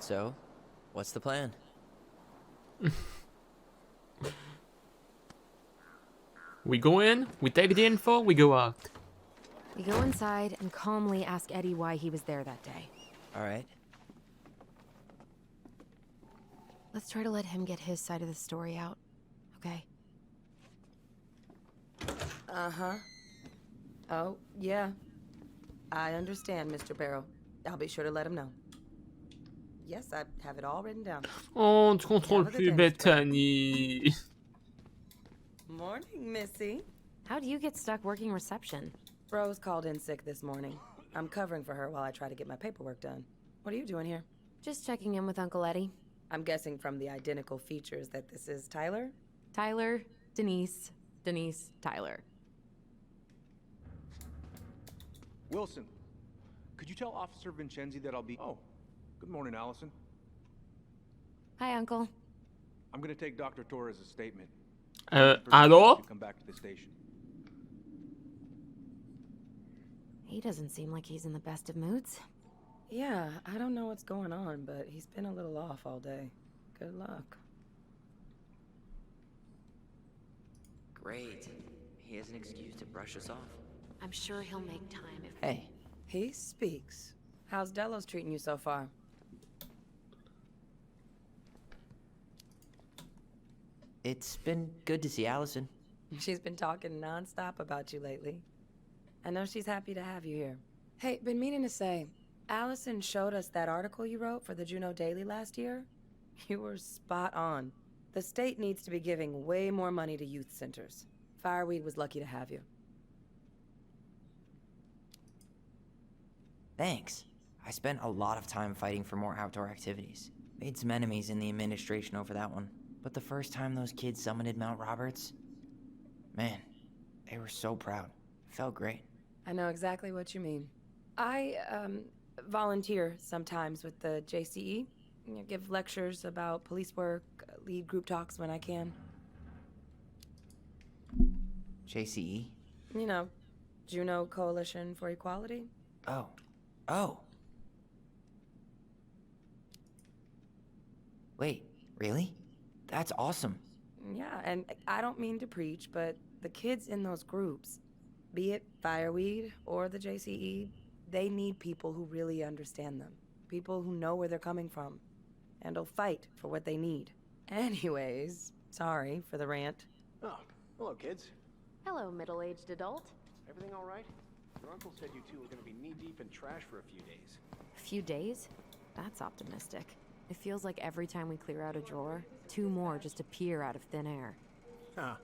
So, what's the plan? We go in, we take the info, we go out. We go inside and calmly ask Eddie why he was there that day. All right. Let's try to let him get his side of the story out, okay? Uh-huh. Oh, yeah. I understand, Mr. Barrow. I'll be sure to let him know. Yes, I have it all written down. On te contrôle Have a good plus, day, Mr. Barrow. Bethany. Morning, Missy. How'd you get stuck working reception? Rose called in sick this morning. I'm covering for her while I try to get my paperwork done. What are you doing here? Just checking in with Uncle Eddie. I'm guessing from the identical features that this is Tyler? Tyler, Denise, Tyler. Wilson, could you tell Officer Vincenzi that I'll be... Oh, good morning, Allison. Hi, Uncle. I'm gonna take Dr. Torres' statement. Allô? To come back to the station. He doesn't seem like he's in the best of moods. Yeah, I don't know what's going on, but he's been a little off all day. Good luck. Great. He has an excuse to brush us off. I'm sure he'll make time if... Hey, He speaks. How's Delos treating you so far? it's been good to see Allison. She's been talking nonstop about you lately. I know she's happy to have you here. Hey, been meaning to say, Allison showed us that article you wrote for the Juneau Daily last year. You were spot on. The state needs to be giving way more money to youth centers. Fireweed was lucky to have you. Thanks. I spent a lot of time fighting for more outdoor activities. Made some enemies in the administration over that one. But the first time those kids summited Mount Roberts, man, they were so proud. It felt great. I know exactly what you mean. I, volunteer sometimes with the JCE. You know, give lectures about police work, lead group talks when I can. JCE? You know, Juneau Coalition for Equality. Oh. Oh. Wait, really? That's awesome. Yeah, and I don't mean to preach, but the kids in those groups, be it Fireweed or the JCE, they need people who really understand them. People who know where they're coming from and will fight for what they need. Anyways, sorry for the rant. Oh, hello, kids. Hello, middle-aged adult. Everything all right? Your uncle said you two were gonna be knee-deep in trash for a few days. A few days? That's optimistic. It feels like every time we clear out a drawer, 2 more just appear out of thin air. Huh.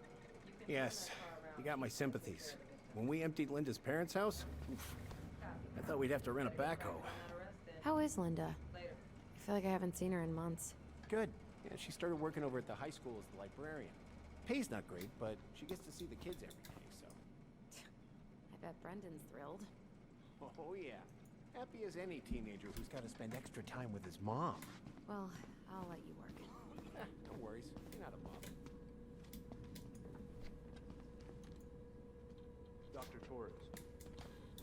Yes, you got my sympathies. When we emptied Linda's parents' house, oof, I thought we'd have to rent a backhoe. How is Linda? I feel like I haven't seen her in months. Good. Yeah, she started working over at the high school as the librarian. Pay's not great, but she gets to see the kids every day, so... I bet Brendan's thrilled. Oh, yeah. Happy as any teenager who's got to spend extra time with his mom. Well, I'll let you work. No worries. You're not a bother. Dr. Torres,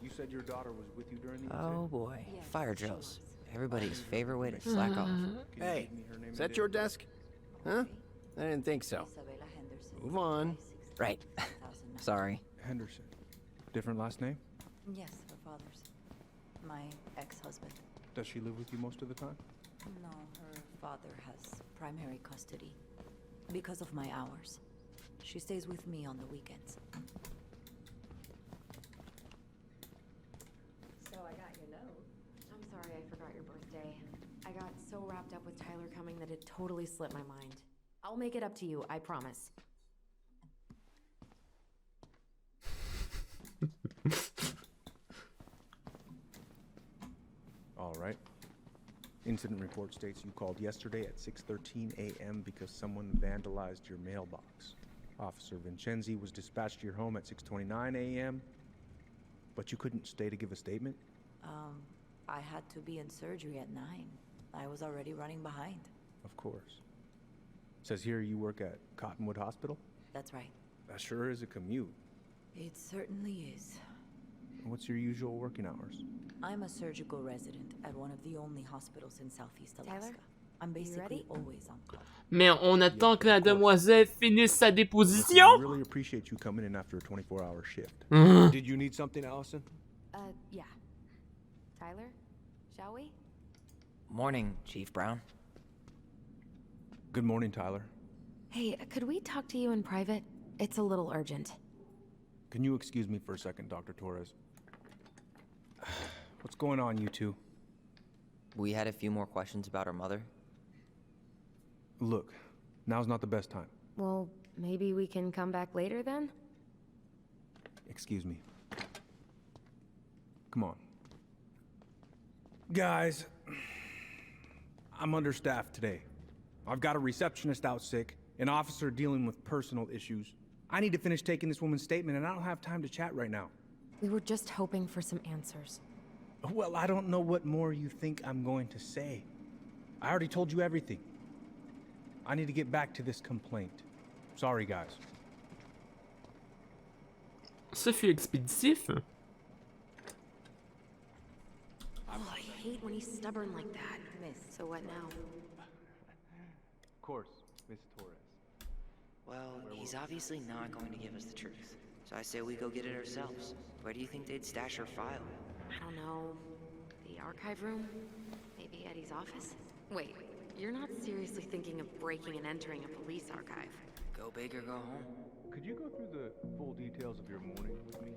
you said your daughter was with you during the Oh exam? boy. Yes, Fire she drills. was. Everybody's favorite way to slack off. Can you Hey, give me her name is and that date your of birth? desk? Huh? I didn't think so. Move on. Right. Sorry. Henderson. Different last name? Yes, her father's. My ex-husband. Does she live with you most of the time? No, her father has primary custody. Because of my hours. She stays with me on the weekends. So I got your note. I'm sorry I forgot your birthday. I got so wrapped up with Tyler coming that it totally slipped my mind. I'll make it up to you, I promise. All right. Incident report states you called yesterday at 6:13 a.m. because someone vandalized your mailbox. Officer Vincenzi was dispatched to your home at 6:29 a.m., but you couldn't stay to give a statement? I had to be in surgery at 9. I was already running behind. Of course. Says here you work at Cottonwood Hospital? That's right. That sure is a commute. It certainly is. What's your usual working hours? I'm a surgical resident at one of the only hospitals in Southeast Alaska. Tyler, I'm you basically ready? always on call. Mais on attend que la of course. demoiselle finisse sa Listen, I déposition. really appreciate you coming in after a 24-hour shift. Hein. Did you need something, Allison? Yeah. Tyler, shall we? Morning, Chief Brown. Good morning, Tyler. Hey, could we talk to you in private? It's a little urgent. Can you excuse me for a second, Dr. Torres? What's going on, you two? We had a few more questions about her mother. Look, now's not the best time. Well, maybe we can come back later then? Excuse me. Come on. Guys, I'm understaffed today. I've got a receptionist out sick, an officer dealing with personal issues. I need to finish taking this woman's statement, and I don't have time to chat right now. We were just hoping for some answers. Well, I don't know what more you think I'm going to say. I already told you everything. I need to get back to this complaint. Sorry, guys. Ce fut expéditif. Oh, I hate when he's stubborn like that. Miss. So what now? Of course, Miss Torres. Well, he's obviously not going to give us the truth. So I say we go get it ourselves. Where do you think they'd stash her file? I don't know. The archive room? Maybe Eddie's office? Wait, you're not seriously thinking of breaking and entering a police archive? Go big or go home. Could you go through the full details of your morning with me,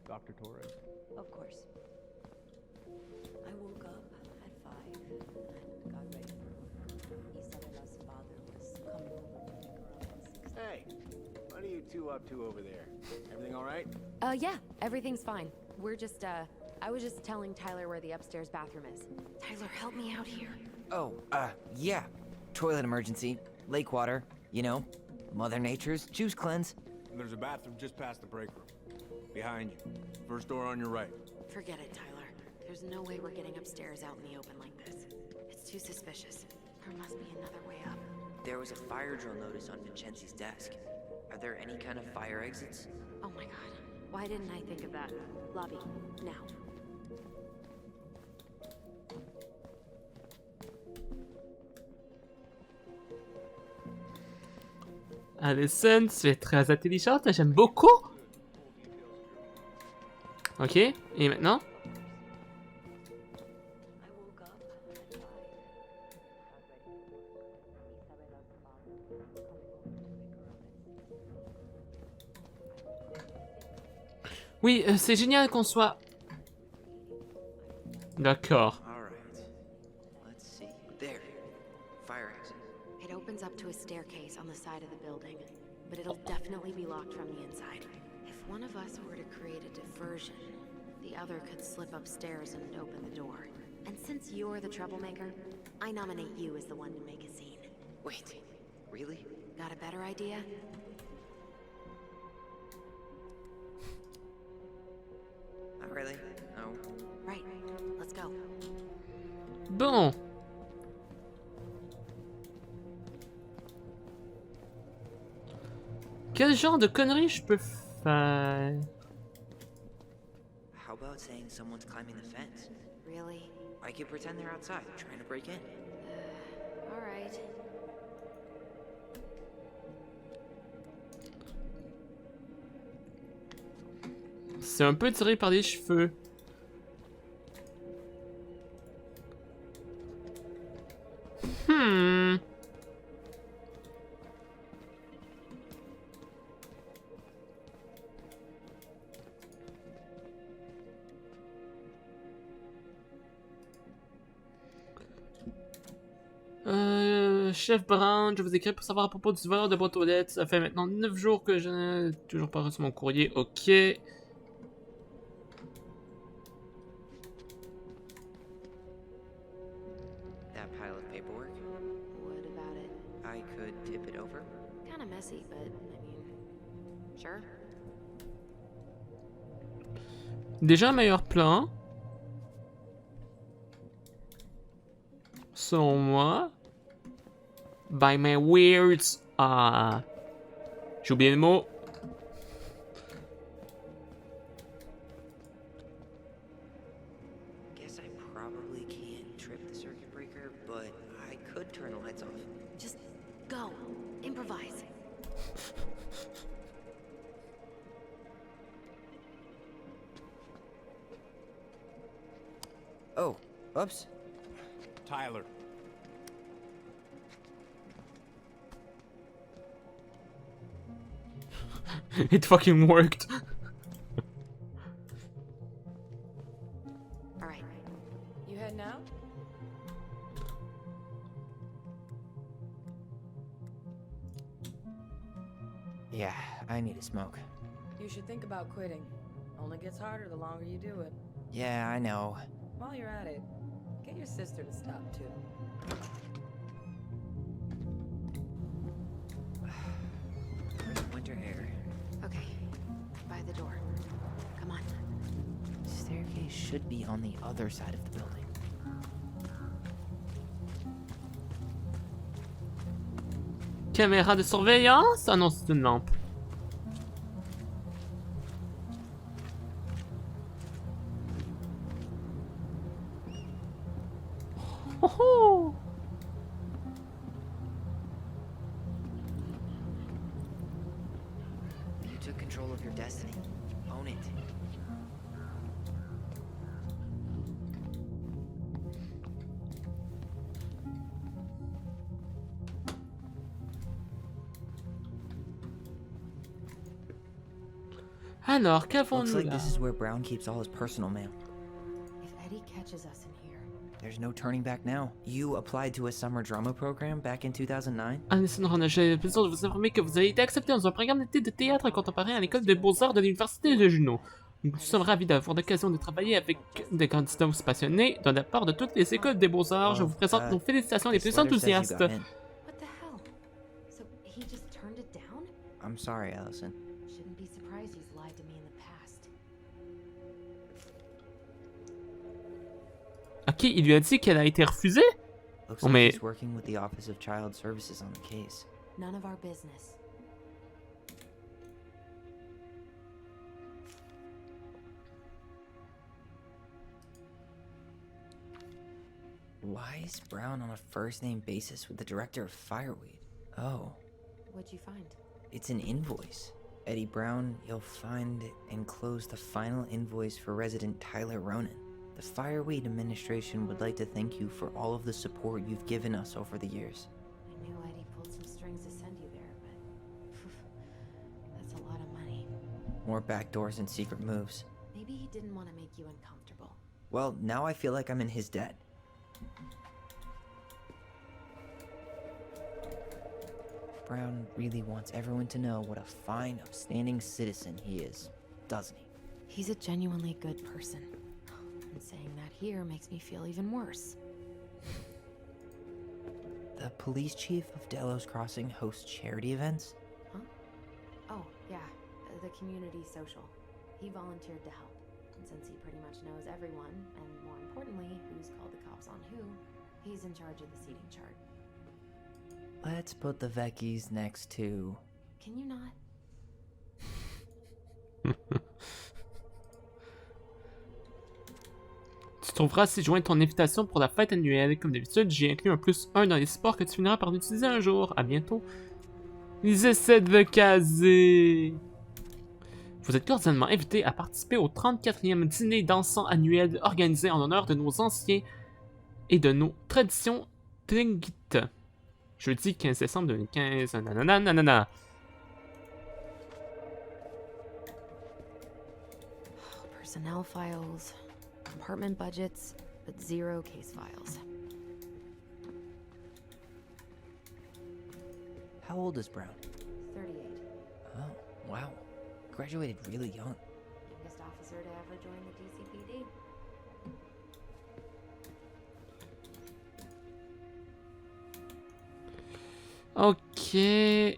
Dr. Torres? Of course. I woke up at 5 and got ready for work. Isabella's father was coming over to pick her up at 6. Hey, what are you two up to over there? Everything all right? Yeah, everything's fine. We're just, I was just telling Tyler where the upstairs bathroom is. Tyler, help me out here. Oh, yeah. Toilet emergency. Lake water. You know, Mother Nature's juice cleanse. There's a bathroom just past the break room. Behind you. First door on your right. Forget it, Tyler. There's no way we're getting upstairs out in the open like this. It's too suspicious. There must be another way up. There was a fire drill notice on Vincenzi's desk. Are there any kind of fire exits? Oh my god. Why didn't I think of that? Lobby, now. Allison, tu es très intelligente, j'aime beaucoup. Ok, et maintenant? I woke up at 5 got ready for work. Isabella's father was coming over to pick her up at 6. Oui, c'est génial qu'on soit... D'accord. Alright. Let's see. There. Fire exit. It opens up to a staircase on the side of the building, but it'll definitely be locked from the inside. If one of us were to create a diversion, the other could slip upstairs and open the door. And since you're the troublemaker, I nominate you as the one to make a scene. Wait. Really? Got a better idea? Not really. No. Right. Let's go. Bon. Quel genre de conneries je peux faire? How about saying someone's climbing the fence? Really? I could pretend they're outside, trying to break in. Alright. C'est un peu tiré par les cheveux. Chef Brown, je vous écris pour savoir à propos du voleur de boîte aux lettres. Ça fait maintenant 9 jours que je n'ai toujours pas reçu mon courrier. Ok. That pile of paperwork? What about it? I could tip it over. Kinda messy, but I mean, sure. Déjà un meilleur plan. Selon moi. By my words. Ah. J'ai oublié le mot. guess I probably can't trip the circuit breaker, but I could turn the lights off. Just go. Improvise. Oh, oops. Tyler. It fucking worked. All right. You heading out? Yeah, I need a smoke. You should think about quitting. Only gets harder the longer you do it. Yeah, I know. While you're at it, get your sister to stop too. Winter air. Okay. By the door. Come on. Staircase should be on the other side of the building. Caméra de surveillance? Ah non, c'est une lampe. Oh oh! You took control of your destiny. Own it. Alors, Looks qu'avons-nous like là? this is where Brown keeps all his personal mail. If Eddie catches us in here. There's no turning back now. You applied to a summer drama program back in 2009? Alessandro, j'ai le plaisir de vous informer que vous avez été accepté dans un programme d'été de théâtre contemporain à l'école des beaux-arts de l'Université de Juno. Nous sommes ravis d'avoir l'occasion de travailler avec des candidats aussi passionnés. De la part de toutes les écoles des beaux-arts, je vous présente nos félicitations les This plus letter says you enthousiastes. got in. What the hell? So he just turned it down? I'm sorry, Allison. Shouldn't be surprised he's lied to me in the past. Ok, il lui a dit qu'elle a été refusée? Looks Oh, like mais- he's working with the Office of Child Services on the case. None of our business. Why is Brown on a first-name basis with the director of Fireweed? Oh, What'd you find? it's an invoice. Eddie Brown, you'll find enclosed the final invoice for resident Tyler Ronan. The Fireweed administration would like to thank you for all of the support you've given us over the years. I knew Eddie pulled some strings to send you there, but that's a lot of money. More backdoors and secret moves. Maybe he didn't want to make you uncomfortable. Well, now I feel like I'm in his debt. Brown really wants everyone to know what a fine, upstanding citizen he is, doesn't he? He's a genuinely good person. And saying that here makes me feel even worse. The police chief of Delos Crossing hosts charity events? Oh, yeah, the community social. He volunteered to help. And since he pretty much knows everyone, and more importantly, who's called the cops on who, he's in charge of the seating chart. Let's put the Vecchies next to... Can you not? Tu trouveras si joindre ton invitation pour la fête annuelle. Comme d'habitude, j'ai inclus un +1 dans les sports que tu finiras par utiliser un jour. À bientôt. Ils essaient de le caser. Vous êtes cordialement invités à participer au 34e dîner dansant annuel organisé en l'honneur de nos anciens et de nos traditions Tlingit. Jeudi 15 décembre 2015. Nanana, nanana. Personnel files, apartment budgets, but zero case files. How old is Brown? 38. Oh, wow. Graduated really young. Youngest officer to ever join the DCPD. Ok.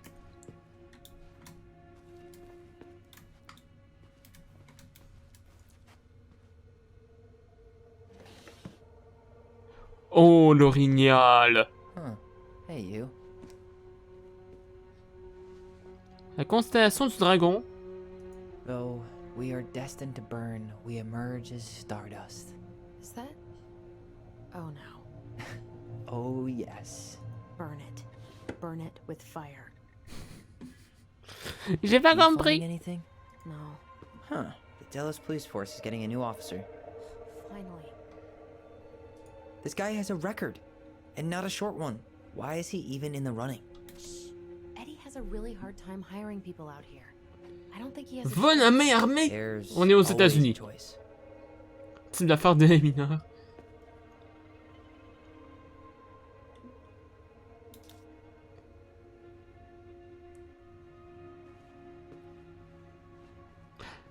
Oh, l'orignal. Huh. Hey, you. La constellation du dragon. Though we are destined to burn, we emerge as stardust. Is that Oh no. Oh, yes. Burn it. Burn it with fire. J'ai pas You finding compris. anything? No. Huh. The Dallas police force is getting a new officer. Finally. This guy has a record, and not a short one. Why is he even in the running? Eddie has a really hard time hiring people out here. I don't think he has a Von à main armée. There's On est aux always a États-Unis. choice. Type d'affaires de mineurs.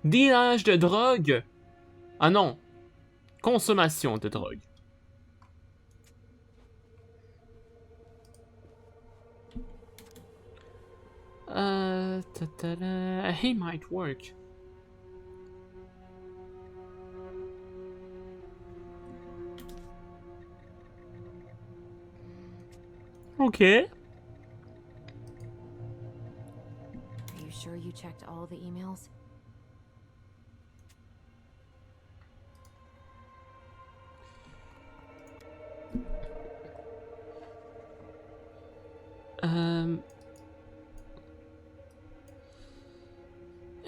Dealage de drogue. Ah non. Consommation de drogue. He might work. Okay. Are you sure you checked all the emails?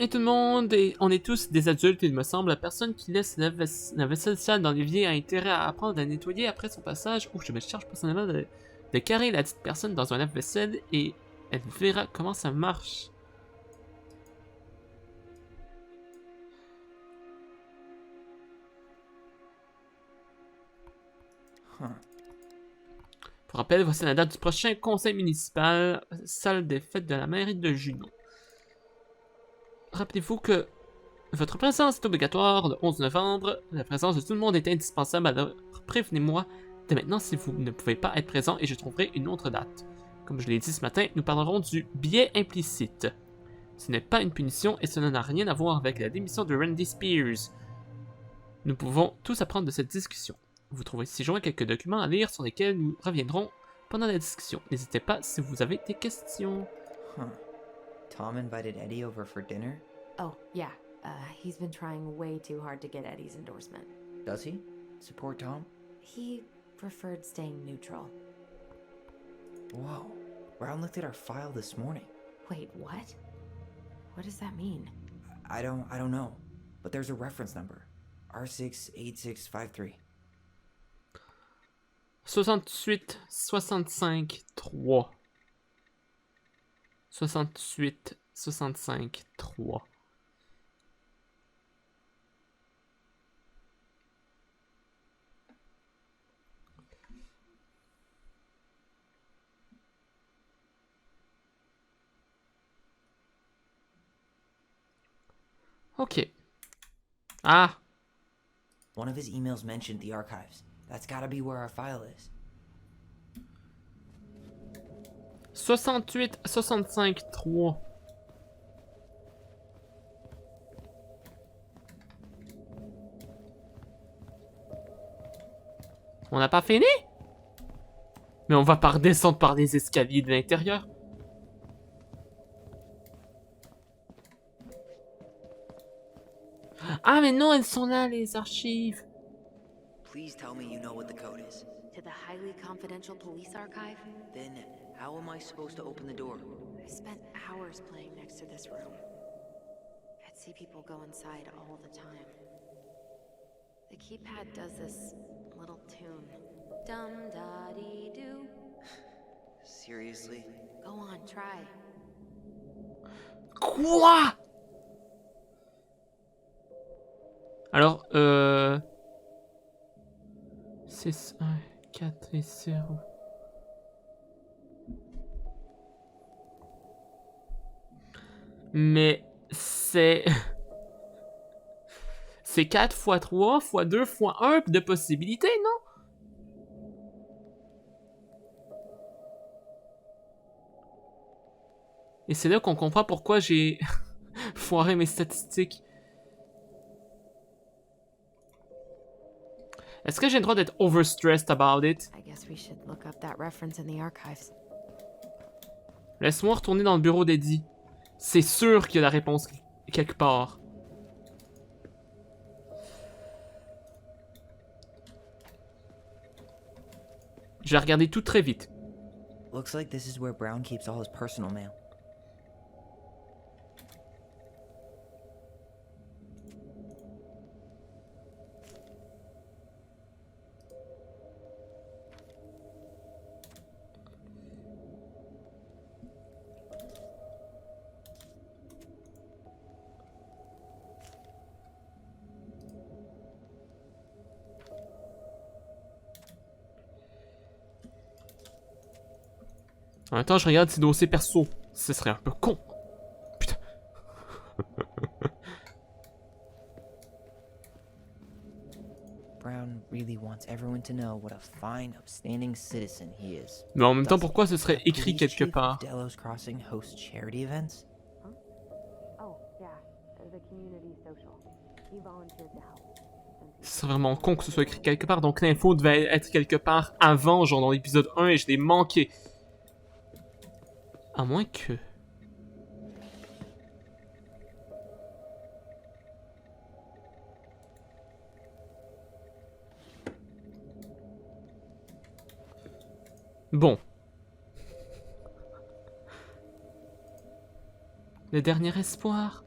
Et tout le monde, on est tous des adultes, il me semble. La personne qui laisse la vaisselle sale dans l'évier a intérêt à apprendre à nettoyer après son passage. Ou je me charge personnellement de carrer la petite personne dans un lave-vaisselle et elle verra comment ça marche. Huh. Pour rappel, voici la date du prochain conseil municipal, salle des fêtes de la mairie de Junon. Rappelez-vous que votre présence est obligatoire le 11 novembre. La présence de tout le monde est indispensable, alors prévenez-moi dès maintenant si vous ne pouvez pas être présent et je trouverai une autre date. Comme je l'ai dit ce matin, nous parlerons du biais implicite. Ce n'est pas une punition et cela n'a rien à voir avec la démission de Randy Spears. Nous pouvons tous apprendre de cette discussion. Vous trouverez ci-joint quelques documents à lire sur lesquels nous reviendrons pendant la discussion. N'hésitez pas si vous avez des questions. Huh. Tom invited Eddie over for dinner? Oh, yeah. He's been trying way too hard to get Eddie's endorsement. Does he? Support Tom? He preferred staying neutral. Whoa. Brown looked at our file this morning. Wait, what? What does that mean? I don't know. But there's a reference number. R68653. 68, 65, 3. 68, 65, 3. Ok. Ah! One of his emails mentioned the archives. That's gotta be where our file is. 68, 65, 3. On n'a pas fini? Mais on va pas redescendre par les escaliers de l'intérieur. Ah mais non, elles sont là, les archives. Please tell me you know what the code is. To the highly confidential police archive? Then, how am I supposed to open the door? I spent hours playing next to this room. I'd see people go inside all the time. The keypad does this little tune. Dum-da-dee-doo. Seriously? Go on, try. Quoi? Alors, 6, 1, 4 et 0. Mais c'est... c'est 4 x 3 x 2 x 1 de possibilités, non? Et c'est là qu'on comprend pourquoi j'ai foiré mes statistiques. Est-ce que j'ai le droit d'être overstressed about it? I guess we should look up that reference in the archives. Laisse-moi retourner dans le bureau d'Eddie. C'est sûr qu'il y a la réponse quelque part. Je vais regarder tout très vite. Looks like this is where Brown keeps all his personal mail. En même temps, je regarde ses dossiers perso. Ce serait un peu con. Putain. Brown really wants everyone to know what a fine, upstanding citizen he is. Mais en même temps, Doesn't pourquoi ce serait the écrit police quelque chief of part? Delos Crossing hosts charity events? Oh, yeah, the community social. He volunteered to help. C'est vraiment con que ce soit écrit quelque part. Donc l'info devait être quelque part avant, genre dans l'épisode 1, et je l'ai manqué. À moins que... Bon. Le dernier espoir.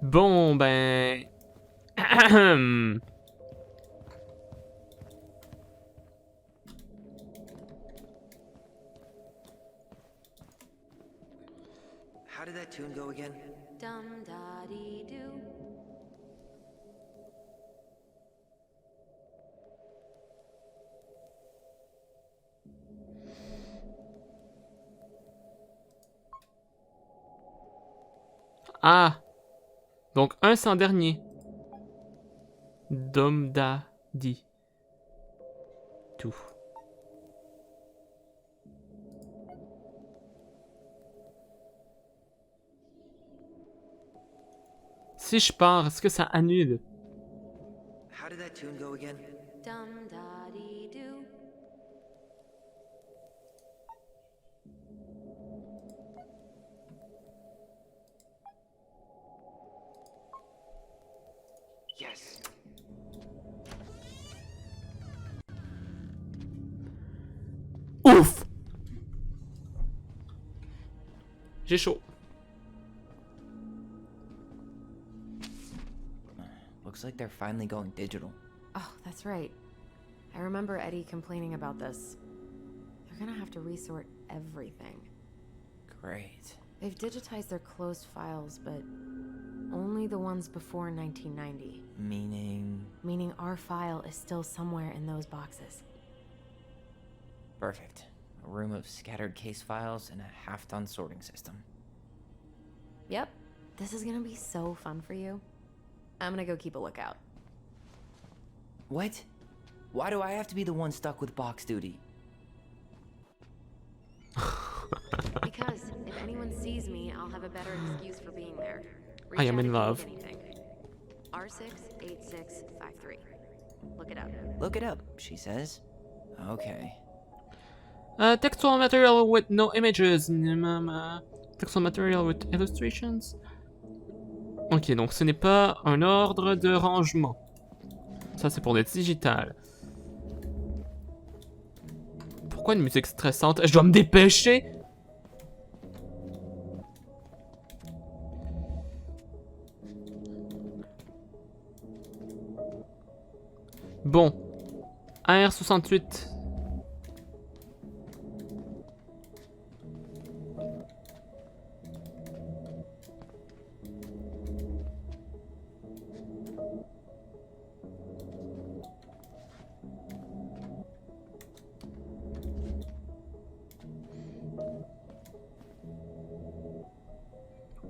Bon, ben... How did that tune go again? Dum da dee doo. Ah! Donc un c'est en dernier. Dom da di. Tout. Si je pars, est-ce que ça annule? How did that tune go again? Dum da dee doo. Yes. Ouf! J'ai chaud. Looks like they're finally going digital. Oh, that's right. I remember Eddie complaining about this. They're gonna have to resort everything. Great. They've digitized their closed files, but only the ones before 1990. Meaning our file is still somewhere in those boxes. Perfect. A room of scattered case files and a half-done sorting system. Yep. This is gonna be so fun for you. I'm gonna go keep a lookout. What? Why do I have to be the one stuck with box duty? Because if anyone sees me, I'll have a better excuse for being there. I am in love. R68653. Look it up. Look it up, she says. Okay. Textual material with no images. Textual material with illustrations. Ok, donc ce n'est pas un ordre de rangement. Ça, c'est pour le digital. Pourquoi une musique stressante? Je dois me dépêcher! Bon. AR68.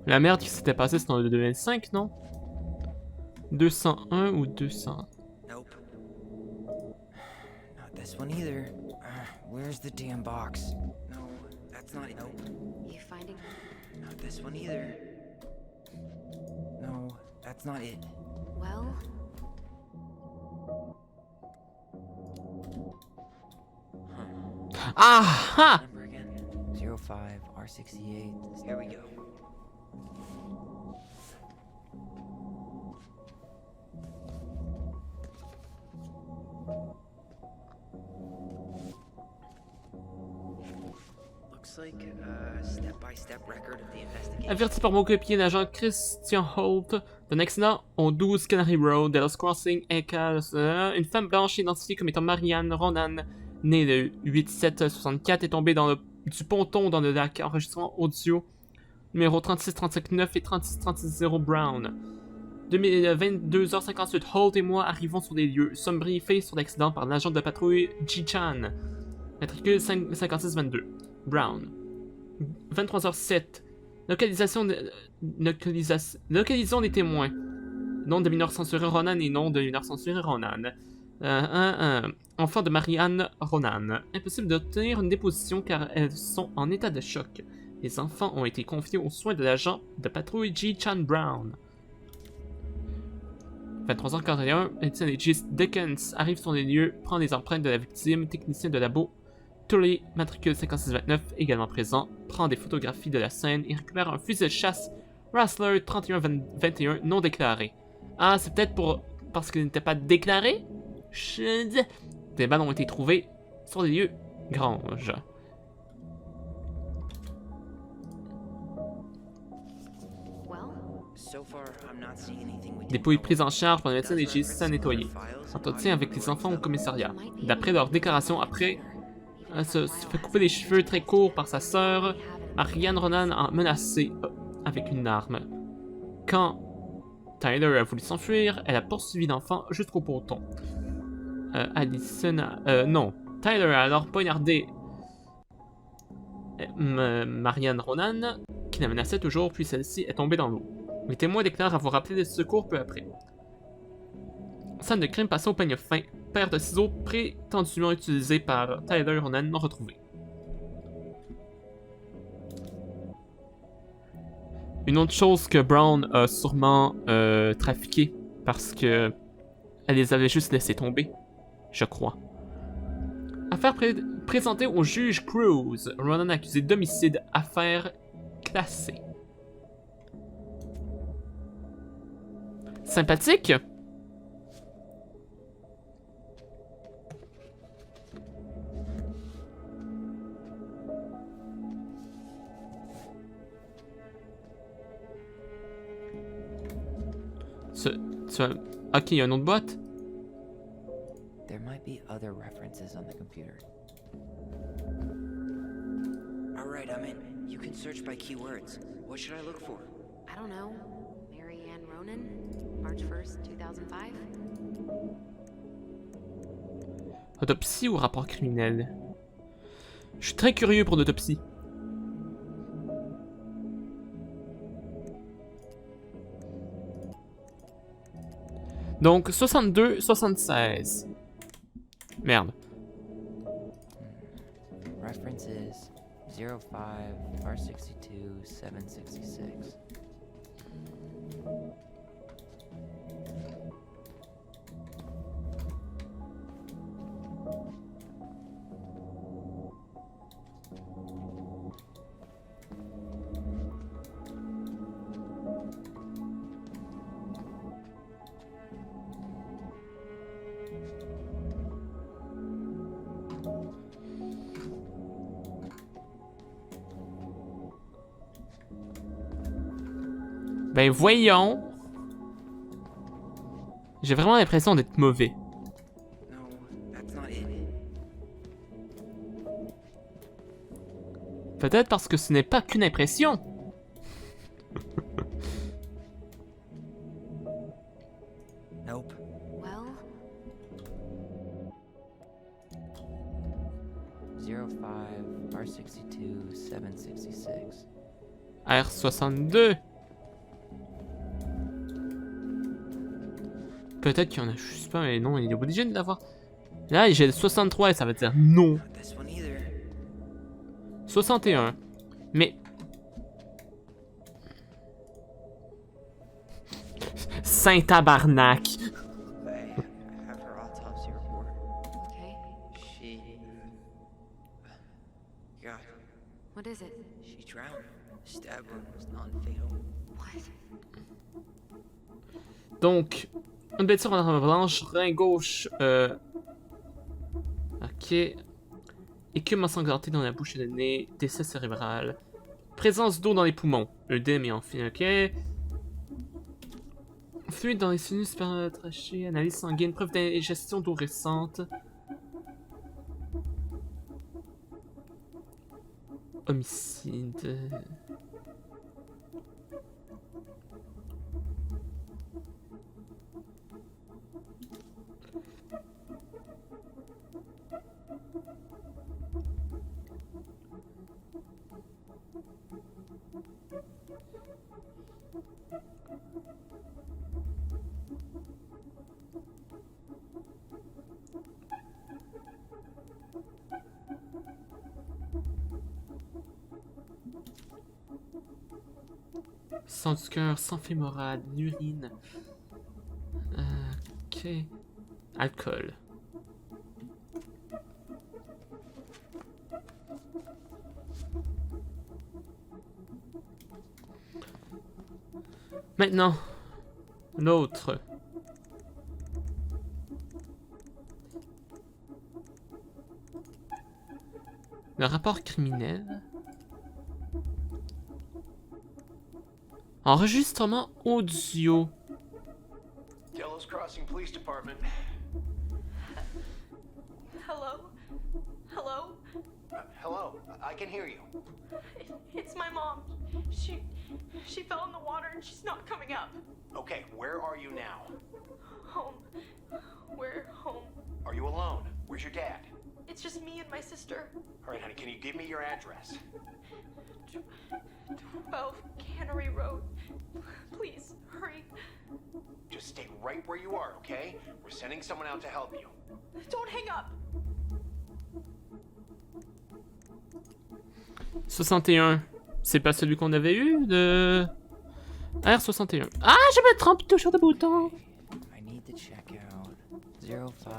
La merde qui s'était passée, c'est dans le 2005, non? 201 ou 200? Nope. Not this one either. Where's the damn box? No, that's not it. Nope. You finding? Not this one either. No, that's not it. Well, Ah! Number again. 05 R68. Here we go. Looks like a step-by-step record of the investigation. Averti par mon copier, l'agent Christian Holt d'un accident au 12 Canary Road, Dallas Crossing, Eccles, une femme blanche identifiée comme étant Marianne Ronan, née le 8-7-64, est tombée du ponton dans le lac. Enregistrement audio numéro 36-35-9 et 36-36-0 Brown. 22h58, Holt et moi arrivons sur les lieux. Nous sommes briefés sur l'accident par l'agent de patrouille Ji-chan. Matricule 5622. Brown. 23h07. Localisons les témoins. Nom de mineur censuré Ronan et nom de mineur censuré Ronan. Enfant de Marianne Ronan. Impossible d'obtenir une déposition car elles sont en état de choc. Les enfants ont été confiés aux soins de l'agent de patrouille Ji-chan Brown. 23h41, éditionologiste Dickens arrive sur les lieux, prend les empreintes de la victime, technicien de labo Tully, matricule 5629, également présent, prend des photographies de la scène et récupère un fusil de chasse Rassler 3121 non déclaré. Ah, c'est peut-être parce qu'il n'était pas déclaré? Des balles ont été trouvées sur les lieux grange. So far, I'm not seeing anything we didn't Dépouille know. prise en charge par le médecin légiste à nettoyer. Entretien avec les enfants au commissariat. D'après leur déclaration, après se fait couper les cheveux très courts par sa sœur, Marianne Ronan a menacé avec une arme. Quand Tyler a voulu s'enfuir, elle a poursuivi l'enfant jusqu'au ponton. Non. Tyler a alors poignardé Marianne Ronan, qui la menaçait toujours, puis celle-ci est tombée dans l'eau. Les témoins déclarent avoir appelé les secours peu après. Scène de crime passée au peigne fin. Paire de ciseaux prétendument utilisés par Tyler Ronan non retrouvé. Une autre chose que Brown a sûrement trafiqué parce que elle les avait juste laissés tomber, je crois. Affaire présentée au juge Cruz. Ronan accusé d'homicide. Affaire classée. Sympathique? Ok, il y a une autre boîte. There might be other references on the computer. Alright, I'm in. You can search by keywords. What should I look for? I don't know. Mary Ann Ronan, March 1st, 2005? Autopsie ou rapport criminel? Je suis très curieux pour l'autopsie. Donc, 62, 76. Merde. References 05 R62 766. Ben voyons. J'ai vraiment l'impression d'être mauvais. No, that's not it. Peut-être parce que ce n'est pas qu'une impression. Nope. Well, 05 R62 766. R62. Peut-être qu'il y en a juste pas, mais non, il est obligé de l'avoir. Là, j'ai le 63 et ça veut dire non. Not this one either. 61. Mais... Saint tabarnak! I have her autopsy report. Okay. She... God, What is it? she drowned. Stab wound was non-fatal. What? Donc, une blessure en arme blanche, rein gauche, ok. Écume ensanglantée dans la bouche et le nez, décès cérébral. Présence d'eau dans les poumons, œdème et enfine, ok. Fluide dans les sinus par trachée, analyse sanguine, preuve d'ingestion d'eau récente. Homicide. Sang du cœur, sang fémoral, urine. Ok. Alcool. Maintenant, l'autre. Le rapport criminel. Enregistrement audio. Delos Crossing Police Department. Hello? Hello? Hello, I can hear you. It's my mom. She fell in the water and she's not coming up. Okay, where are you now? Home. We're home. Are you alone? Where's your dad? It's just me and my sister. All right, honey, can you give me your address? 12 Cannery Road. Please, hurry. Just stay right where you are, okay? We're sending someone out to help you. Don't hang up. 61. C'est pas celui qu'on avait eu de... R61. Ah, je me trompe toujours de bouton. I need to check out 05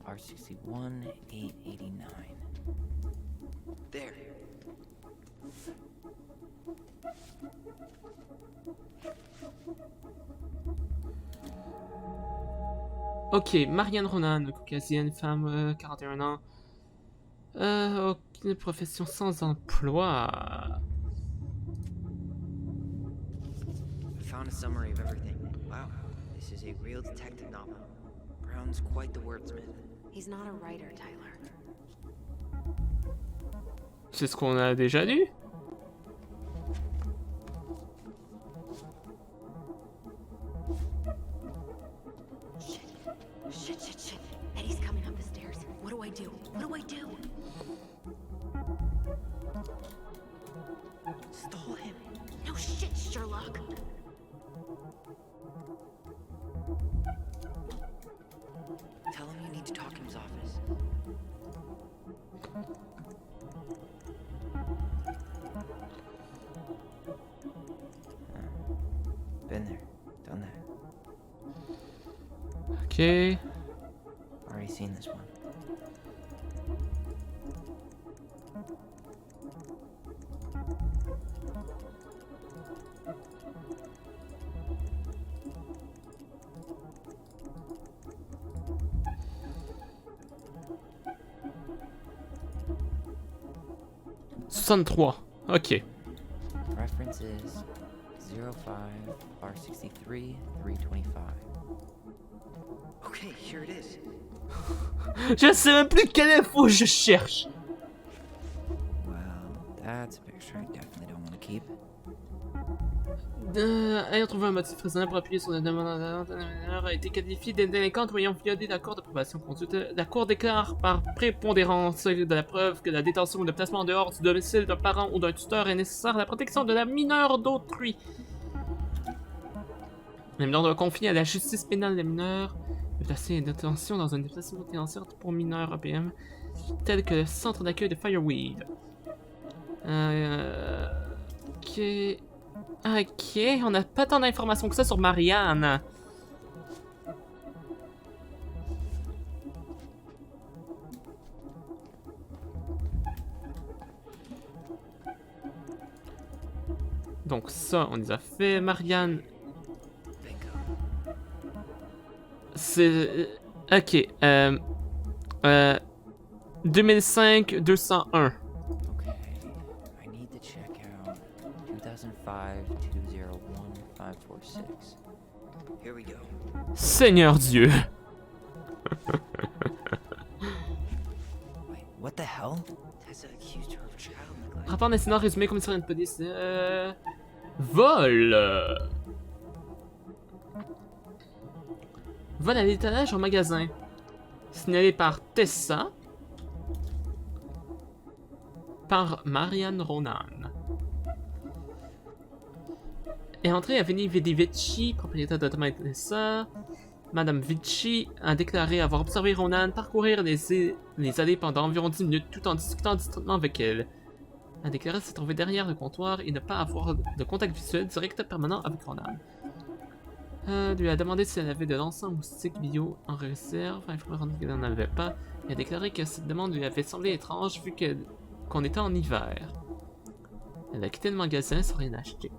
R61 889. There. Ok, Marianne Ronan, caucasienne, femme, 41 ans. Aucune profession sans emploi. I found a summary of everything. Wow, this is a real detective novel. Brown's quite the wordsmith. He's not a writer, Tyler. C'est ce qu'on a déjà lu. Shit. Eddie's coming up the stairs. What do I do? What do I do? Stall him. No shit, Sherlock. Tell him you need to talk in his office. Been there, done that. Ok. Already seen this one. Ok. References 05 R63 325. Okay, here it is. Je sais même plus quelle info je cherche. Well, that's a picture I definitely don't want to keep. Ayant trouvé un motif raisonnable pour appuyer sur la demande a été qualifié de délinquante ou ayant violé l'accord de probation conduite. La Cour déclare par prépondérance de la preuve que la détention ou le placement en dehors du domicile d'un parent ou d'un tuteur est nécessaire à la protection de la mineure d'autrui. Le mineur doit confier à la justice pénale des mineurs de placer une détention dans un établissement pénitentiaire pour mineurs APM, tel que le centre d'accueil de Fireweed. Ok, on n'a pas tant d'informations que ça sur Marianne. Donc ça, on les a fait. Marianne... C'est... Ok. 2005, 201. Okay, I need to check out 2005 201 546. Here we go. Seigneur Dieu. Wait, what the hell? Tessa accused her of child neglect. Rapport d'incident résumé, commissaire de police. Vol. Vol à l'étalage au magasin. Signalé par Tessa. Par Marianne Ronan. Est entrée à Vinny Vici, propriétaire de Thomas et Tessa. Madame Vici a déclaré avoir observé Ronan parcourir les allées pendant environ 10 minutes tout en discutant distraitement avec elle. A déclaré s'être trouvé derrière le comptoir et ne pas avoir de contact visuel direct permanent avec Ronan. Lui a demandé si elle avait de l'encens moustique bio en réserve, informant qu'elle n'en avait pas, et a déclaré que cette demande lui avait semblé étrange vu qu'on était en hiver. Elle a quitté le magasin sans rien acheter.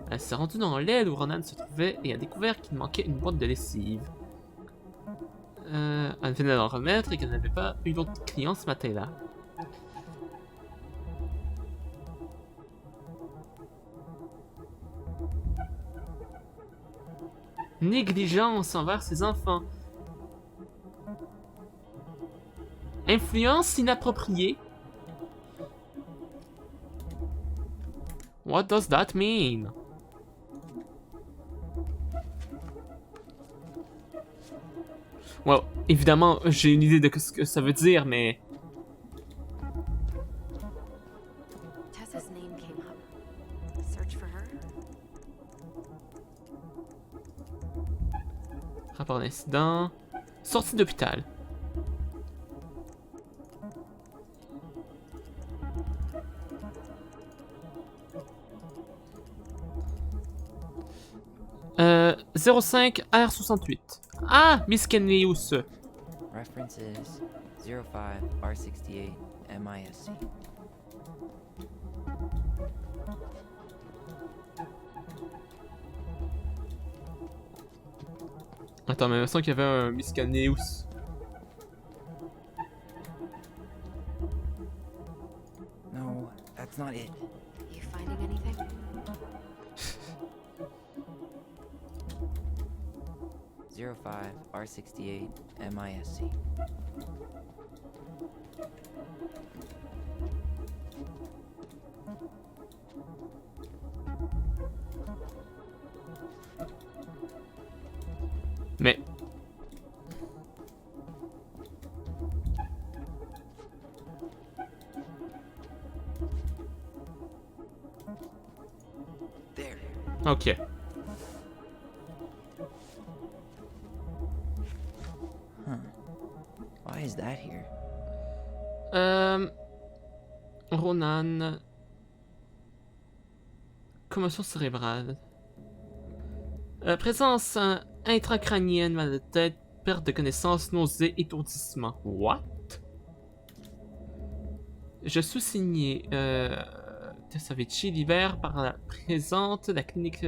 Elle s'est rendue dans l'aile où Ronan se trouvait et a découvert qu'il manquait une boîte de lessive. Elle venait d'en remettre et qu'elle n'avait pas eu d'autres clients ce matin-là. Négligence envers ses enfants. Influence inappropriée. What does that mean? Well, évidemment, j'ai une idée de ce que ça veut dire, mais... Tessa's name came up. Search for her? Rapport d'incident... Sortie d'hôpital. Euh... 05 R68. Ah! Miss Kenlius. Reference is 05 R68 MISC. Attends, mais il me semble qu'il y avait un Miss Kenlius. No, that's not it. You finding anything? Zero 05 R68 MISC. Mais... There. Ok. Huh. Why is that here? Ronan... Commotion cérébrale. Présence intracrânienne, mal de tête, perte de connaissance, nausée, étourdissement. What? Je sous-signais Tessa Vici libère par la présente la clinique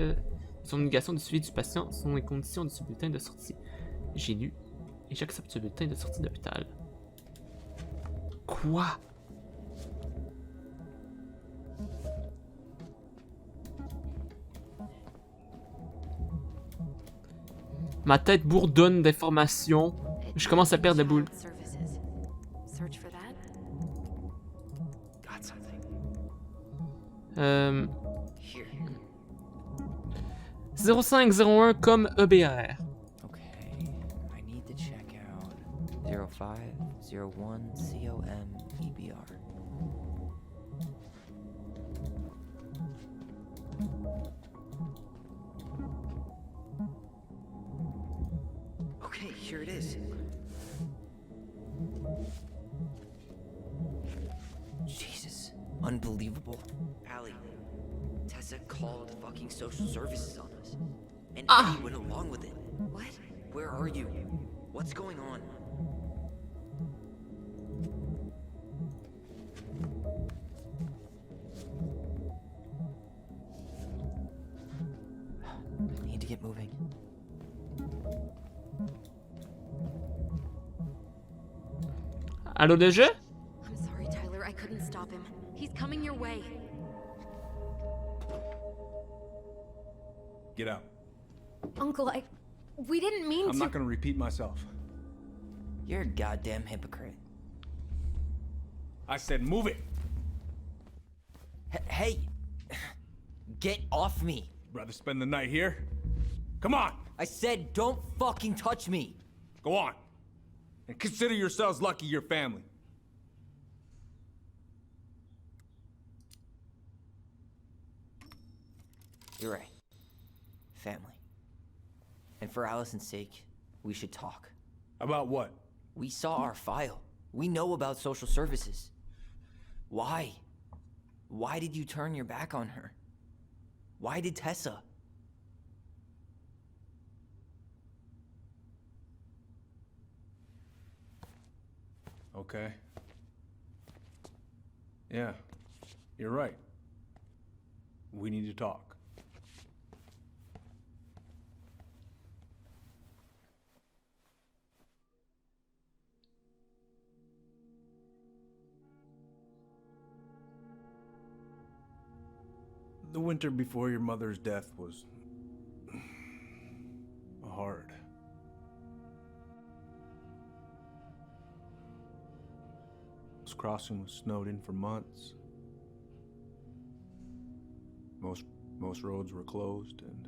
son obligation de suivi du patient sont les conditions de ce bulletin de sortie. J'ai lu et j'accepte ce bulletin de sortie d'hôpital. Quoi? Ma tête bourdonne d'informations. Je commence à perdre la boule. Search for that? Got something. Here. 0501 comme EBR. Okay. I need to check out 0501 COM EBR. Okay, here it is. Jesus. Unbelievable. Allie, Tessa called fucking social services on us. And Eddie went along with it. What? Where are you? What's going on? to get moving. Allô de jeu? I'm sorry, Tyler. I couldn't stop him. He's coming your way. Get out. Uncle, we didn't mean I'm to. not gonna repeat myself. You're a goddamn hypocrite. I said move it. Hey! Get off me! Rather spend the night here? Come on, I said don't fucking touch me! go on. And consider yourselves lucky you're family. You're right. Family. And for Allison's sake, we should talk. About what? We saw our file. We know about social services. Why? Why did you turn your back on her? Why did Tessa? Okay. Yeah, you're right. We need to talk. The winter before your mother's death was hard. This crossing was snowed in for months. Most roads were closed and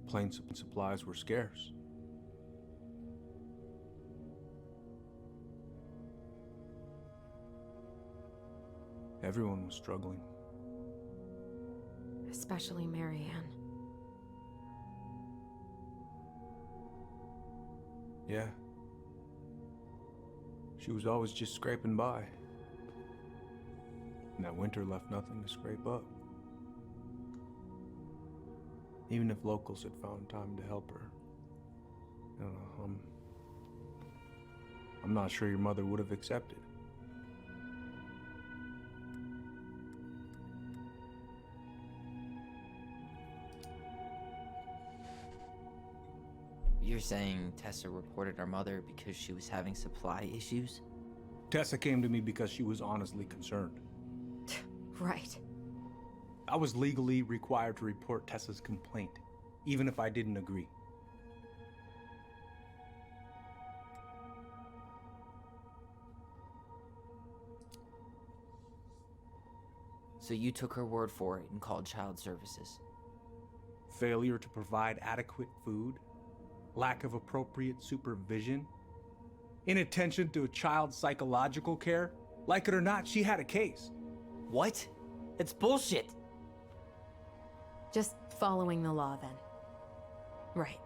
plane supplies were scarce. Everyone was struggling. Especially Marianne. Yeah. She was always just scraping by. And that winter left nothing to scrape up. Even if locals had found time to help her. I don't know, I'm not sure your mother would have accepted. You're saying Tessa reported our mother because she was having supply issues? Tessa came to me because she was honestly concerned. Right. I was legally required to report Tessa's complaint, even if I didn't agree. So you took her word for it and called child services? Failure to provide adequate food, lack of appropriate supervision, inattention to a child's psychological care. Like it or not, she had a case. What? It's bullshit! Just following the law then. Right.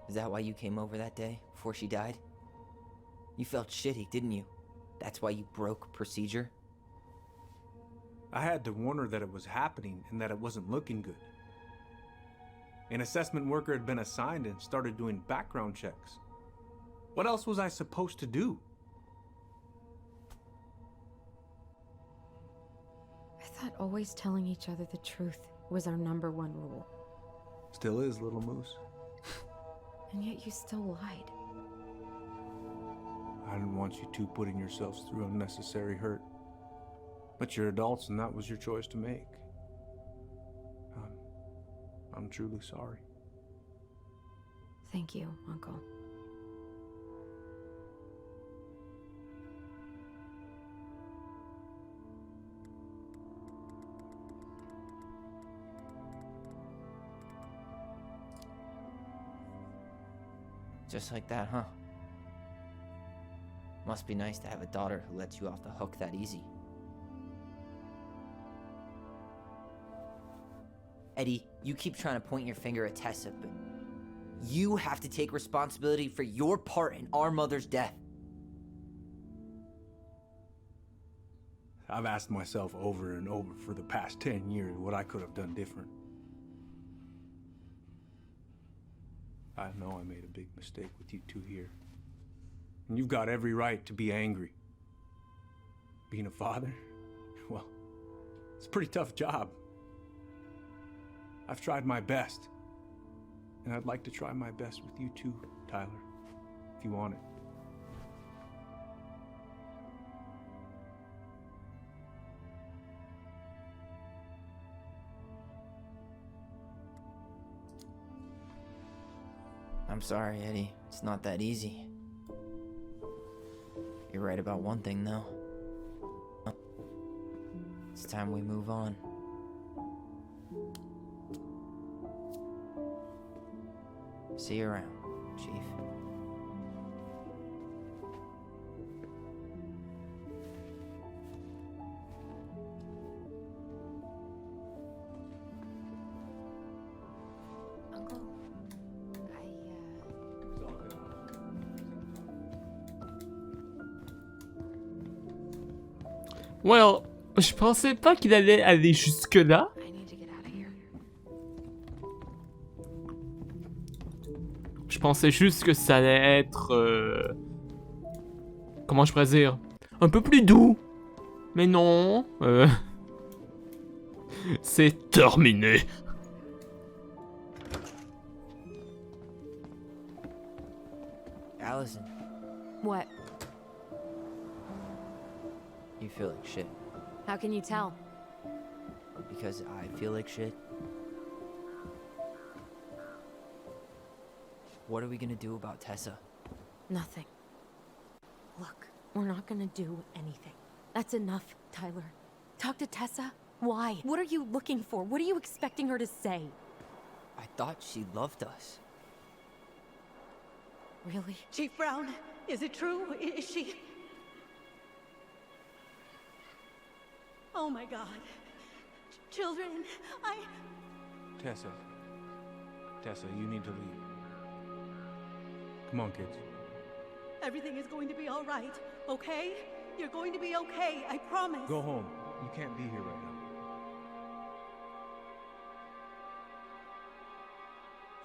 Is that why you came over that day, before she died? You felt shitty, didn't you? That's why you broke procedure? I had to warn her that it was happening and that it wasn't looking good. An assessment worker had been assigned and started doing background checks. What else was I supposed to do? I thought always telling each other the truth was our #1 rule. Still is, little moose. And yet you still lied. I didn't want you two putting yourselves through unnecessary hurt. But you're adults and that was your choice to make. I'm truly sorry. Thank you, Uncle. Just like that, huh? Must be nice to have a daughter who lets you off the hook that easy. Eddie, you keep trying to point your finger at Tessa, but you have to take responsibility for your part in our mother's death. I've asked myself over and over for the past 10 years what I could have done different. I know I made a big mistake with you two here. And you've got every right to be angry. Being a father? Well, it's a pretty tough job. I've tried my best. And I'd like to try my best with you too, Tyler, if you want it. I'm sorry, Eddie. It's not that easy. You're right about one thing, though. It's time we move on. See you around, Chief. Uncle, Well, je pensais pas qu'il allait aller jusque-là. I need to get out of here. Je pensais juste que ça allait être... comment je pourrais dire? Un peu plus doux. Mais non. C'est terminé. Allison, What? you feel like shit. How can you tell? Because I feel like shit. What are we gonna do about Tessa? Nothing. Look, we're not gonna do anything. That's enough, Tyler. Talk to Tessa? Why? What are you looking for? What are you expecting her to say? I thought she loved us. Really? Chief Brown, is it true? Is she... Oh my God. Children, Tessa, you need to leave. Come on, kids. Everything is going to be all right, okay? You're going to be okay, I promise. Go home. You can't be here right now.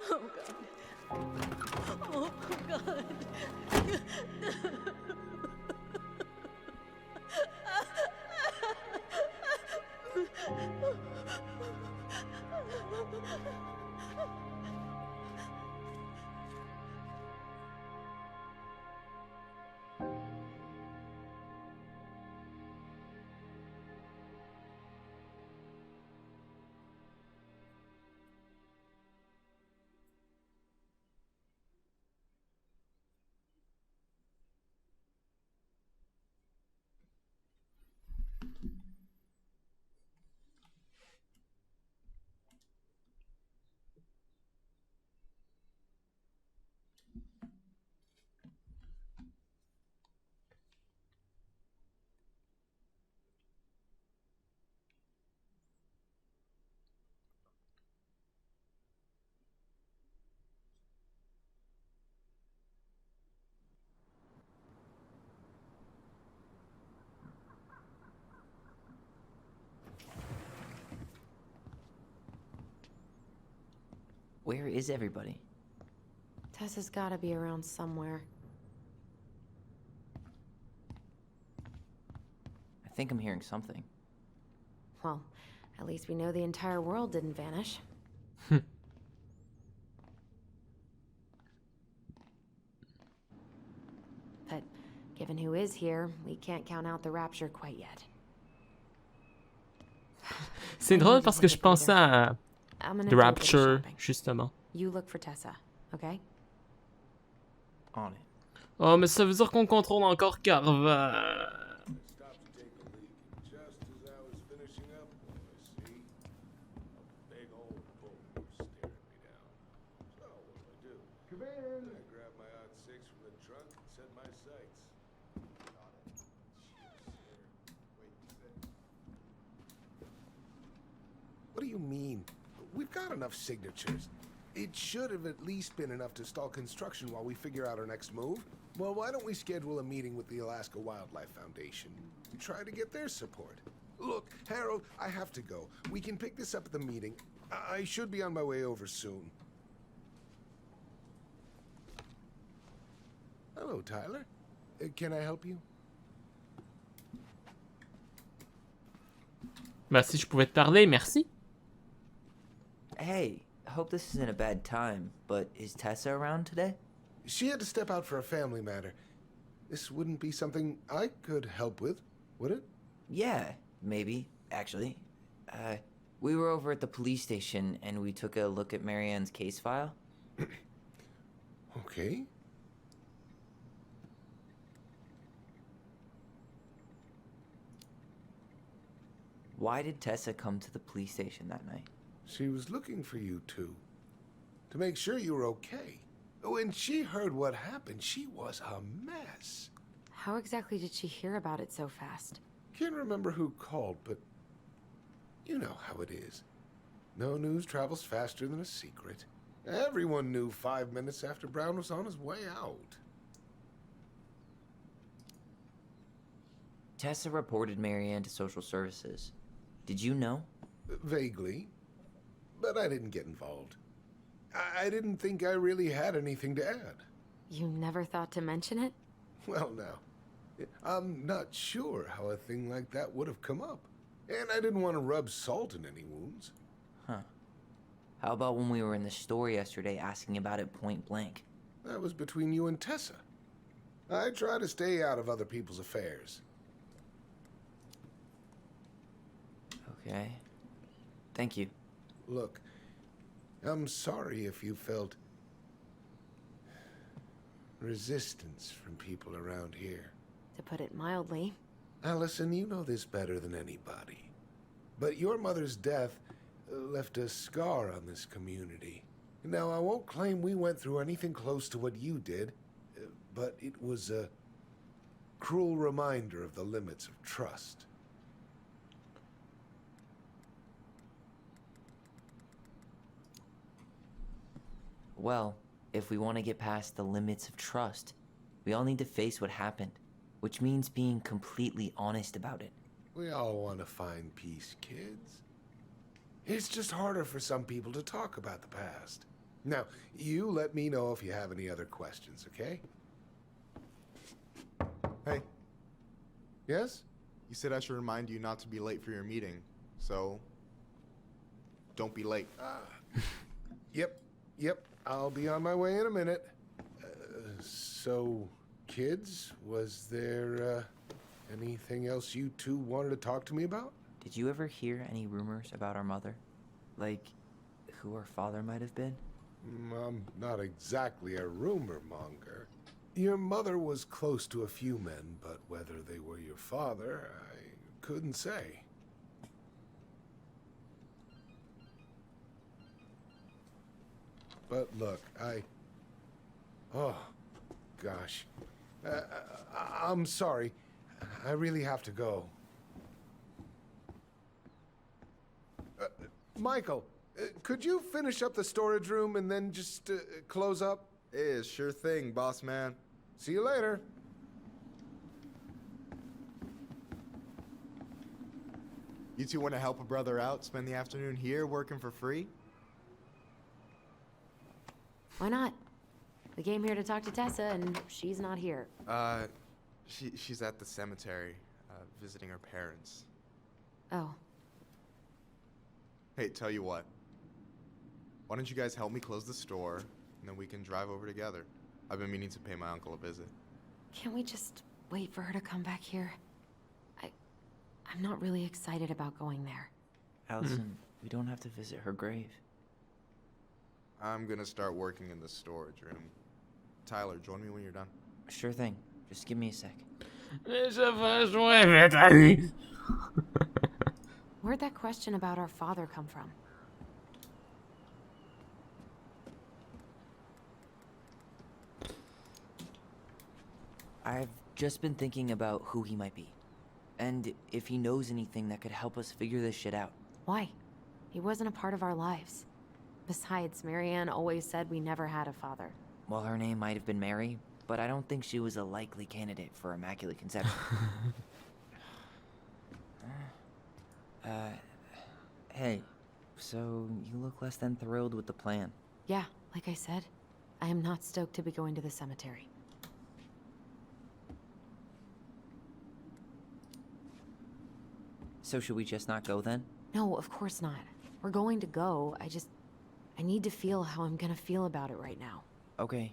Oh God. Oh God. Where is everybody? Tessa's gotta be around somewhere. I think I'm hearing something. Well, at least we know the entire world didn't vanish. But given who is here, we can't count out the rapture quite yet. C'est drôle parce que je pensais à I'm gonna The do a bit of Rapture, shopping. justement. You look for Tessa, okay? On it. Oh, mais ça veut dire qu'on contrôle encore Carva. Stopped to take a leak, and just as I was finishing up, I see a big old bull staring me down. So what do? Come in. I grabbed my odd six from the trunk and set my sights. Got it. Wait, six. What do you mean? We've got enough signatures. It should have at least been enough to stall construction while we figure out our next move. Well, why don't we schedule a meeting with the Alaska Wildlife Foundation? Try to get their support. Look, Harold, I have to go. We can pick this up at the meeting. I should be on my way over soon. Hello, Tyler. Can I help you? Bah, si je pouvais te parler, merci. Hey, hope this isn't a bad time, but is Tessa around today? She had to step out for a family matter. This wouldn't be something I could help with, would it? Yeah, maybe, actually. We were over at the police station and we took a look at Marianne's case file. Okay. Why did Tessa come to the police station that night? She was looking for you two. To make sure you were okay. When she heard what happened, she was a mess. How exactly did she hear about it so fast? Can't remember who called, but you know how it is. No news travels faster than a secret. Everyone knew 5 minutes after Brown was on his way out. Tessa reported Marianne to social services. Did you know? Vaguely. But I didn't get involved. I didn't think I really had anything to add. You never thought to mention it? Well, now, I'm not sure how a thing like that would have come up. And I didn't want to rub salt in any wounds. Huh. How about when we were in the store yesterday asking about it point blank? That was between you and Tessa. I try to stay out of other people's affairs. Okay. Thank you. Look, I'm sorry if you felt resistance from people around here. To put it mildly. Allison, you know this better than anybody. But your mother's death left a scar on this community. Now, I won't claim we went through anything close to what you did, but it was a cruel reminder of the limits of trust. Well, if we want to get past the limits of trust, we all need to face what happened, which means being completely honest about it. We all want to find peace, kids. It's just harder for some people to talk about the past. Now, you let me know if you have any other questions, okay? Hey, Yes? you said I should remind you not to be late for your meeting, so don't be late. Yep. I'll be on my way in a minute. So, kids, was there anything else you two wanted to talk to me about? Did you ever hear any rumors about our mother? Like, who our father might have been? I'm not exactly a rumor monger. Your mother was close to a few men, but whether they were your father, I couldn't say. But look, oh, gosh. I'm sorry. I really have to go. Michael, could you finish up the storage room and then just close up? Yeah, sure thing, boss man. See you later. You two want to help a brother out, spend the afternoon here working for free? Why not? We came here to talk to Tessa, and she's not here. She's at the cemetery, visiting her parents. Oh. Hey, tell you what. Why don't you guys help me close the store, and then we can drive over together. I've been meaning to pay my uncle a visit. Can't we just wait for her to come back here? I'm not really excited about going there. Allison, we don't have to visit her grave. I'm gonna start working in the storage room. Tyler, join me when you're done. Sure thing. Just give me a sec. Where'd that question about our father come from? I've just been thinking about who he might be. And if he knows anything that could help us figure this shit out. Why? He wasn't a part of our lives. Besides, Marianne always said we never had a father. Well, her name might have been Mary, but I don't think she was a likely candidate for Immaculate Conception. Hey, so you look less than thrilled with the plan. Yeah, like I said, I am not stoked to be going to the cemetery. So should we just not go then? No, of course not. We're going to go, I just I need to feel how I'm gonna feel about it right now. Okay.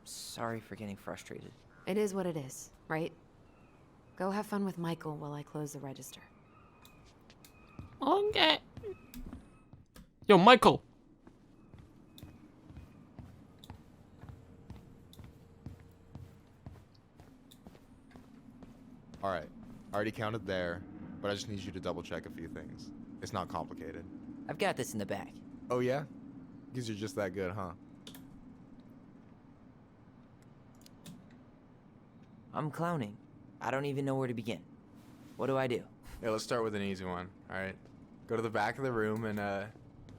Sorry for getting frustrated. It is what it is, right? Go have fun with Michael while I close the register. Okay. Yo, Michael. Alright, I already counted there, but I just need you to double check a few things. It's not complicated. I've got this in the bag. Oh yeah? Because you're just that good, huh? I'm clowning. I don't even know where to begin. What do I do? Yeah, let's start with an easy one, alright? Go to the back of the room and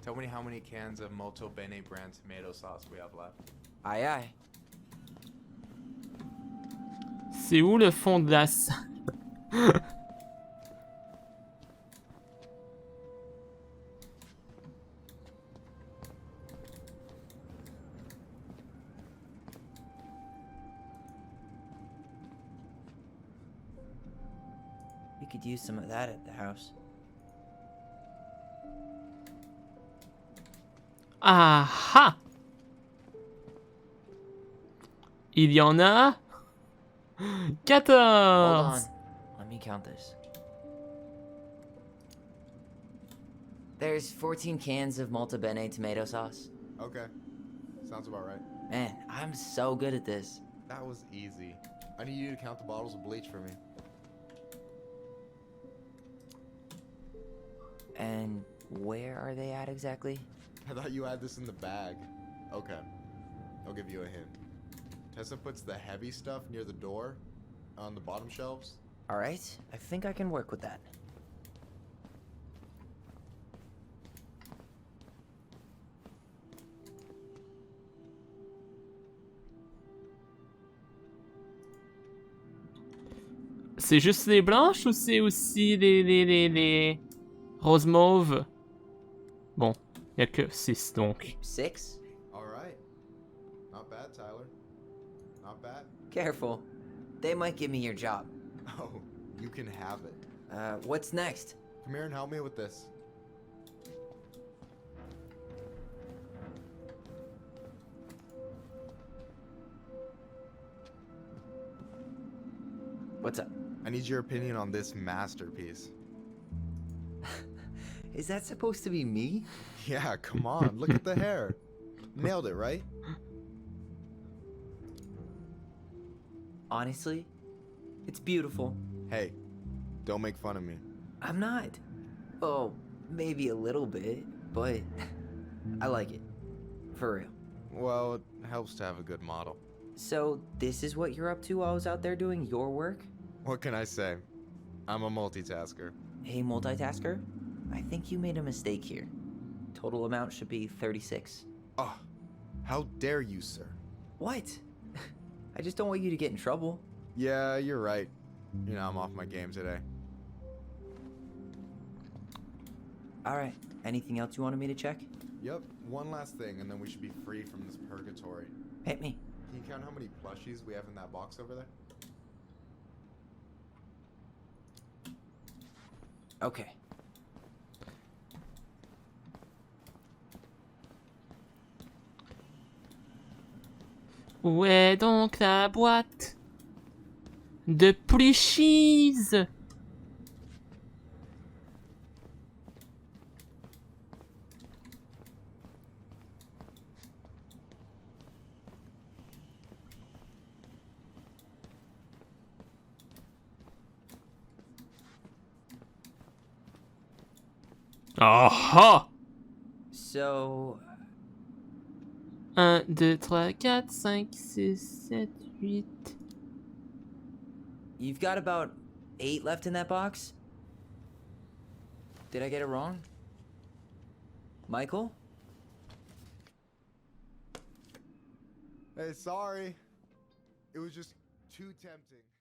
tell me how many cans of Molto Bene brand tomato sauce we have left. Aye aye. C'est où le fond de la salle? We could use some of that at the house. Aha! Il y en a 14! Hold on. Let me count this. There's 14 cans of Molto Bene tomato sauce. Okay, sounds about right. Man, I'm so good at this. That was easy. I need you to count the bottles of bleach for me. And where are they at exactly? I thought you had this in the bag. Okay, I'll give you a hint. Tessa puts the heavy stuff near the door on the bottom shelves. Alright, I think I can work with that. C'est juste les blanches ou c'est aussi les roses mauves? Bon, il n'y a que 6 donc. 6? Alright. Not bad, Tyler. Not bad. Careful. They might give me your job. Oh, you can have it. What's next? Come here and help me with this. What's up? I need your opinion on this masterpiece. Is that supposed to be me? Yeah, come on, look at the hair. Nailed it, right? Honestly, it's beautiful. Hey, don't make fun of me. I'm not. Oh, maybe a little bit, but I like it. For real. Well, it helps to have a good model. So, this is what you're up to while I was out there doing your work? What can I say? I'm a multitasker. Hey, multitasker. I think you made a mistake here. Total amount should be 36. Oh, how dare you, sir? What? I just don't want you to get in trouble. Yeah, you're right. You know, I'm off my game today. Alright, anything else you wanted me to check? Yep, one last thing, and then we should be free from this purgatory. Hit me. Can you count how many plushies we have in that box over there? Okay. Où est donc la boîte de plushies? Aha! So, 1, 2, 3, 4, 5, 6, 7, 8. you've got about 8 left in that box? Did I get it wrong? Michael? Hey, sorry. It was just too tempting.